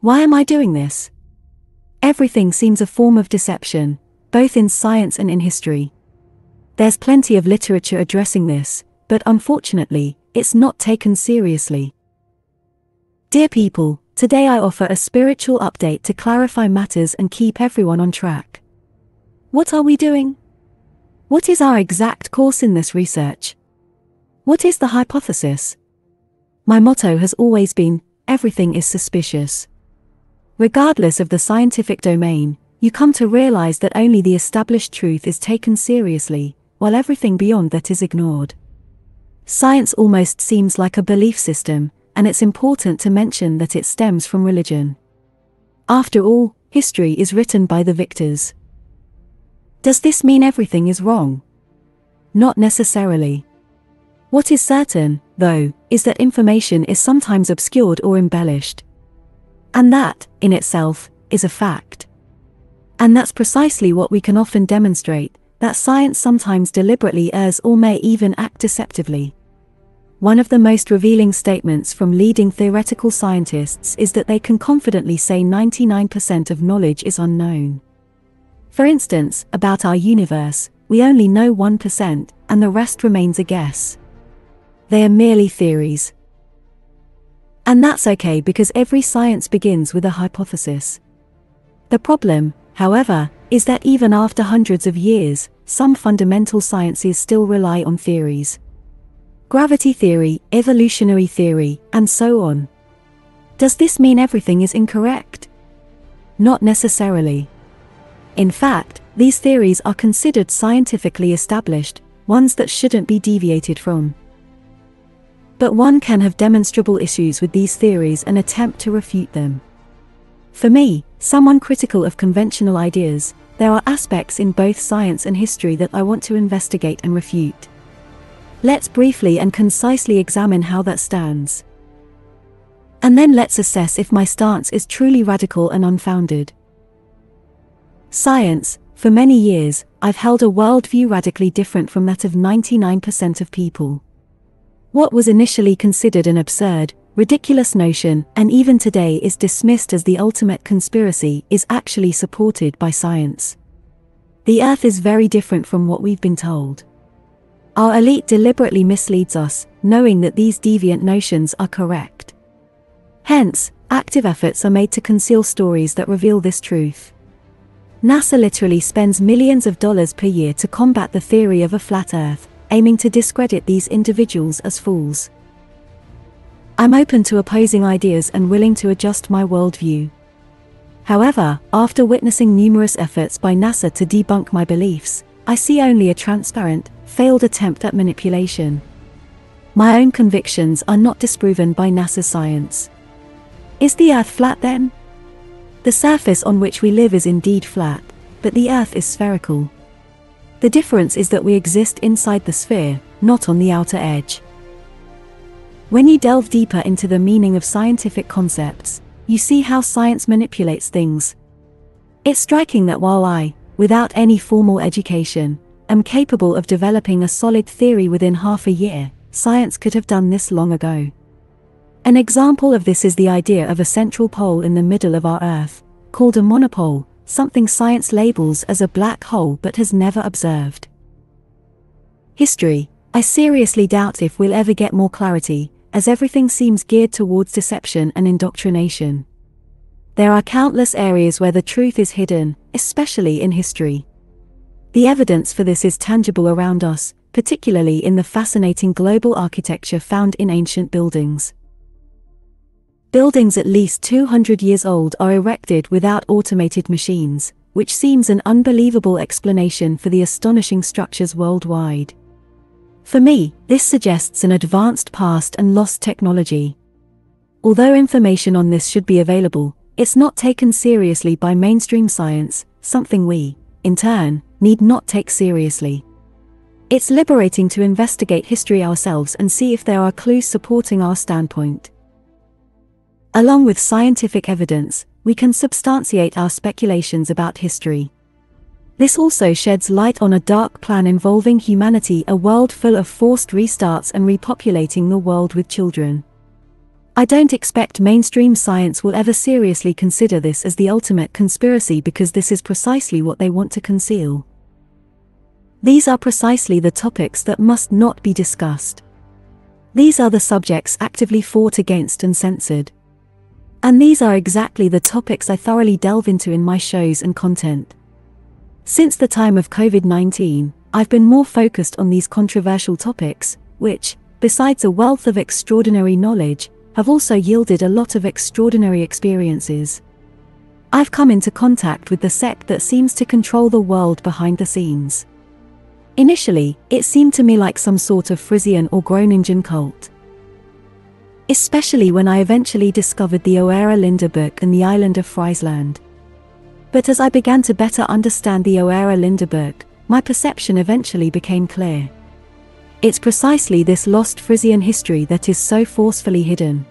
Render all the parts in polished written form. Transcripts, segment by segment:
Why am I doing this? Everything seems a form of deception, both in science and in history. There's plenty of literature addressing this, but unfortunately, it's not taken seriously. Dear people, today I offer a spiritual update to clarify matters and keep everyone on track. What are we doing? What is our exact course in this research? What is the hypothesis? My motto has always been, everything is suspicious. Regardless of the scientific domain, you come to realize that only the established truth is taken seriously, while everything beyond that is ignored. Science almost seems like a belief system, and it's important to mention that it stems from religion. After all, history is written by the victors. Does this mean everything is wrong? Not necessarily. What is certain, though, is that information is sometimes obscured or embellished. And that, in itself, is a fact. And that's precisely what we can often demonstrate, that science sometimes deliberately errs or may even act deceptively. One of the most revealing statements from leading theoretical scientists is that they can confidently say 99% of knowledge is unknown. For instance, about our universe, we only know 1%, and the rest remains a guess. They are merely theories. And that's okay because every science begins with a hypothesis. The problem, however, is that even after hundreds of years, some fundamental sciences still rely on theories. Gravity theory, evolutionary theory, and so on. Does this mean everything is incorrect? Not necessarily. In fact, these theories are considered scientifically established, ones that shouldn't be deviated from. But one can have demonstrable issues with these theories and attempt to refute them. For me, someone critical of conventional ideas, there are aspects in both science and history that I want to investigate and refute. Let's briefly and concisely examine how that stands. And then let's assess if my stance is truly radical and unfounded. Science, for many years, I've held a worldview radically different from that of 99% of people. What was initially considered an absurd, ridiculous notion, and even today is dismissed as the ultimate conspiracy, is actually supported by science. The Earth is very different from what we've been told. Our elite deliberately misleads us, knowing that these deviant notions are correct. Hence, active efforts are made to conceal stories that reveal this truth. NASA literally spends millions of dollars per year to combat the theory of a flat Earth, aiming to discredit these individuals as fools. I'm open to opposing ideas and willing to adjust my worldview. However, after witnessing numerous efforts by NASA to debunk my beliefs, I see only a transparent, failed attempt at manipulation. My own convictions are not disproven by NASA science. Is the Earth flat then? The surface on which we live is indeed flat, but the Earth is spherical. The difference is that we exist inside the sphere, not on the outer edge. When you delve deeper into the meaning of scientific concepts, you see how science manipulates things. It's striking that while I, without any formal education, am capable of developing a solid theory within half a year, science could have done this long ago. An example of this is the idea of a central pole in the middle of our Earth, called a monopole, something science labels as a black hole but has never observed. History, I seriously doubt if we'll ever get more clarity, as everything seems geared towards deception and indoctrination. There are countless areas where the truth is hidden, especially in history. The evidence for this is tangible around us, particularly in the fascinating global architecture found in ancient buildings. Buildings at least 200 years old are erected without automated machines, which seems an unbelievable explanation for the astonishing structures worldwide. For me, this suggests an advanced past and lost technology. Although information on this should be available, it's not taken seriously by mainstream science, something we, in turn, need not take seriously. It's liberating to investigate history ourselves and see if there are clues supporting our standpoint. Along with scientific evidence, we can substantiate our speculations about history. This also sheds light on a dark plan involving humanity, a world full of forced restarts and repopulating the world with children. I don't expect mainstream science will ever seriously consider this as the ultimate conspiracy because this is precisely what they want to conceal. These are precisely the topics that must not be discussed. These are the subjects actively fought against and censored. And these are exactly the topics I thoroughly delve into in my shows and content. Since the time of COVID-19, I've been more focused on these controversial topics, which, besides a wealth of extraordinary knowledge, have also yielded a lot of extraordinary experiences. I've come into contact with the sect that seems to control the world behind the scenes. Initially, it seemed to me like some sort of Frisian or Groningen cult. Especially when I eventually discovered the Oera Linda book and the island of Friesland. But as I began to better understand the Oera Linda book, my perception eventually became clear. It's precisely this lost Frisian history that is so forcefully hidden.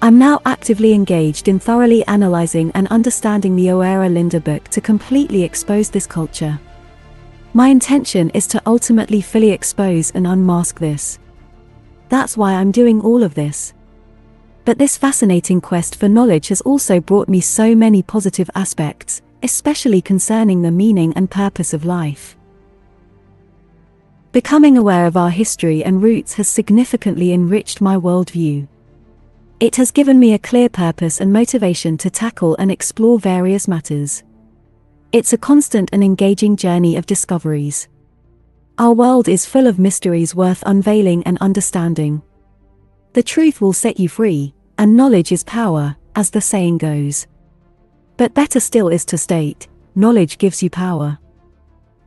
I'm now actively engaged in thoroughly analyzing and understanding the Oera Linda book to completely expose this culture. My intention is to ultimately fully expose and unmask this. That's why I'm doing all of this. But this fascinating quest for knowledge has also brought me so many positive aspects, especially concerning the meaning and purpose of life. Becoming aware of our history and roots has significantly enriched my worldview. It has given me a clear purpose and motivation to tackle and explore various matters. It's a constant and engaging journey of discoveries. Our world is full of mysteries worth unveiling and understanding. The truth will set you free, and knowledge is power, as the saying goes. But better still is to state, knowledge gives you power.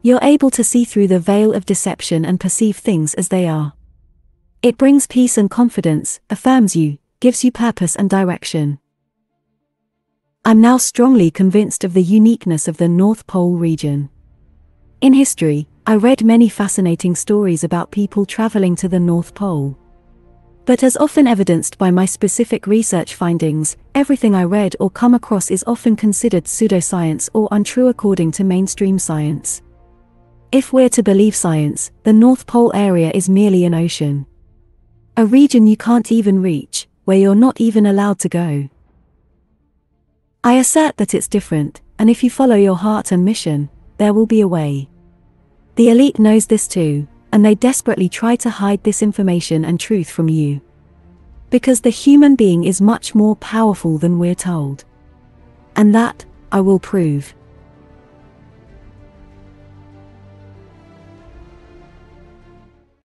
You're able to see through the veil of deception and perceive things as they are. It brings peace and confidence, affirms you, gives you purpose and direction. I'm now strongly convinced of the uniqueness of the North Pole region. In history, I read many fascinating stories about people traveling to the North Pole. But as often evidenced by my specific research findings, everything I read or come across is often considered pseudoscience or untrue according to mainstream science. If we're to believe science, the North Pole area is merely an ocean. A region you can't even reach, where you're not even allowed to go. I assert that it's different, and if you follow your heart and mission, there will be a way. The elite knows this too, and they desperately try to hide this information and truth from you. Because the human being is much more powerful than we're told. And that, I will prove.